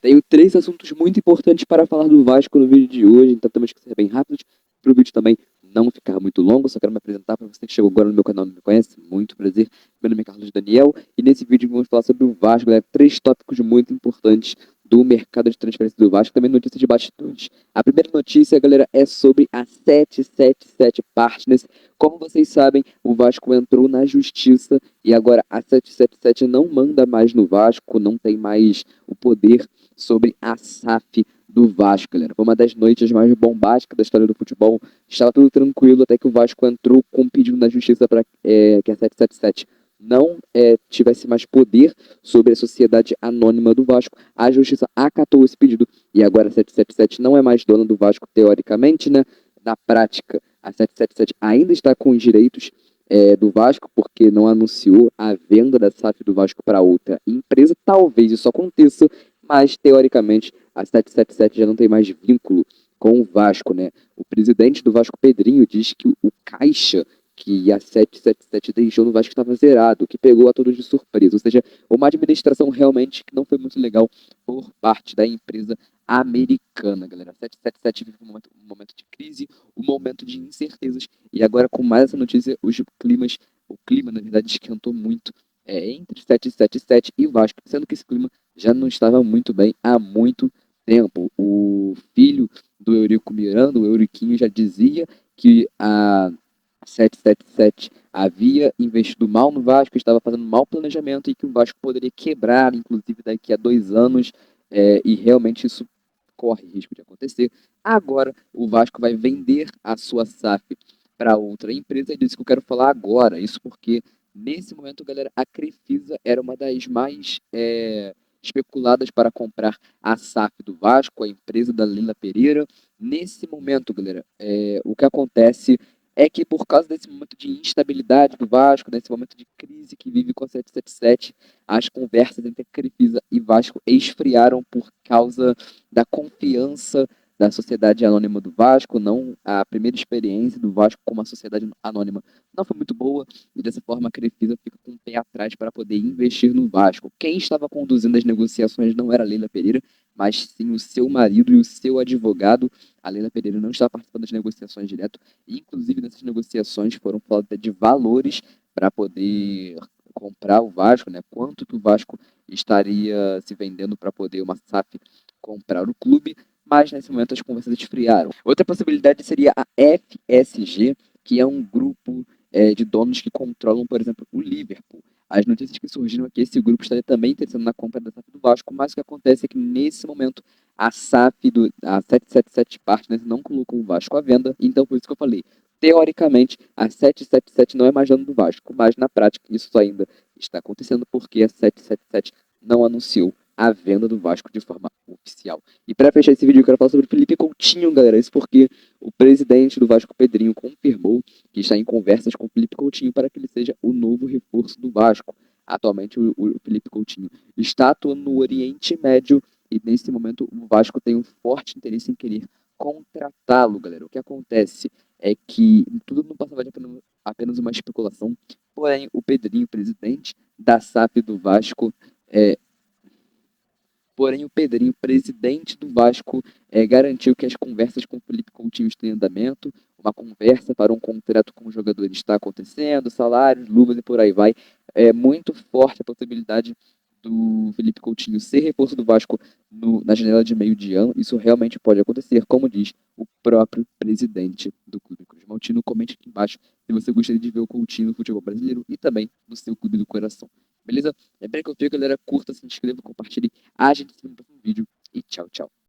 Tenho três assuntos muito importantes para falar do Vasco no vídeo de hoje, então temos que ser bem rápidos para o vídeo também não ficar muito longo. Só quero me apresentar para você que chegou agora no meu canal e não me conhece. Muito prazer. Meu nome é Carlos Daniel e nesse vídeo vamos falar sobre o Vasco, galera. Três tópicos muito importantes do mercado de transferência do Vasco, também notícias de bastidores. A primeira notícia, galera, é sobre a 777 Partners. Como vocês sabem, o Vasco entrou na justiça e agora a 777 não manda mais no Vasco, não tem mais o poder sobre a SAF do Vasco, galera. Foi uma das noites mais bombásticas da história do futebol. Estava tudo tranquilo até que o Vasco entrou com um pedido na justiça para que a 777 não tivesse mais poder sobre a sociedade anônima do Vasco. A justiça acatou esse pedido e agora a 777 não é mais dona do Vasco, teoricamente, né? Na prática, a 777 ainda está com os direitos do Vasco, porque não anunciou a venda da SAF do Vasco para outra empresa. Talvez isso aconteça, mas teoricamente a 777 já não tem mais vínculo com o Vasco, né? O presidente do Vasco, Pedrinho, diz que o caixa que a 777 deixou no Vasco estava zerado, o que pegou a todos de surpresa. Ou seja, uma administração realmente que não foi muito legal por parte da empresa americana, galera. A 777 vive um momento de crise, um momento de incertezas, e agora com mais essa notícia, o clima, na verdade, esquentou muito entre 777 e Vasco, sendo que esse clima já não estava muito bem há muito tempo. O filho do Eurico Miranda, o Euriquinho, já dizia que a 777 havia investido mal no Vasco, estava fazendo mau planejamento e que o Vasco poderia quebrar, inclusive daqui a 2 anos, e realmente isso corre risco de acontecer. Agora, o Vasco vai vender a sua SAF para outra empresa, e disso que eu quero falar agora. Isso porque, nesse momento, galera, a Crefisa era uma das mais especuladas para comprar a SAF do Vasco, a empresa da Leila Pereira. Nesse momento, galera, o que acontece é que por causa desse momento de instabilidade do Vasco, nesse momento de crise que vive com a 777, as conversas entre Crefisa e Vasco esfriaram por causa da confiança da Sociedade Anônima do Vasco. Não, a primeira experiência do Vasco como uma sociedade anônima não foi muito boa, e dessa forma a Crefisa fica com o pé atrás para poder investir no Vasco. Quem estava conduzindo as negociações não era a Leila Pereira, mas sim o seu marido e o seu advogado. A Leila Pereira não está participando das negociações direto, e inclusive nessas negociações foram faladas de valores para poder comprar o Vasco, né? Quanto que o Vasco estaria se vendendo para poder uma SAF comprar o clube, mas nesse momento as conversas esfriaram. Outra possibilidade seria a FSG, que é um grupo de donos que controlam, por exemplo, o Liverpool. As notícias que surgiram é que esse grupo estaria também interessado na compra da SAF do Vasco, mas o que acontece é que nesse momento a SAF, a 777 Partners, não colocou o Vasco à venda, então por isso que eu falei, teoricamente a 777 não é mais dono do Vasco, mas na prática isso ainda está acontecendo porque a 777 não anunciou a venda do Vasco de forma oficial. E para fechar esse vídeo, eu quero falar sobre o Felipe Coutinho, galera. Isso porque o presidente do Vasco, Pedrinho, confirmou que está em conversas com o Felipe Coutinho para que ele seja o novo reforço do Vasco. Atualmente, o Felipe Coutinho está atuando no Oriente Médio e, nesse momento, o Vasco tem um forte interesse em querer contratá-lo, galera. O que acontece é que tudo não passava de apenas uma especulação, porém, o Pedrinho, presidente da SAF do Vasco, é, porém, o Pedrinho, presidente do Vasco, garantiu que as conversas com o Felipe Coutinho estão em andamento. Uma conversa para um contrato com o jogador está acontecendo, salários, luvas e por aí vai. É muito forte a possibilidade do Felipe Coutinho ser reforço do Vasco na janela de meio de ano. Isso realmente pode acontecer, como diz o próprio presidente do Clube Cruz Maltino. Comente aqui embaixo se você gostaria de ver o Coutinho no futebol brasileiro e também no seu clube do coração. Beleza? Lembrei que eu fico, galera. Curta, se inscreva, compartilhe. A gente se vê no próximo vídeo e tchau, tchau.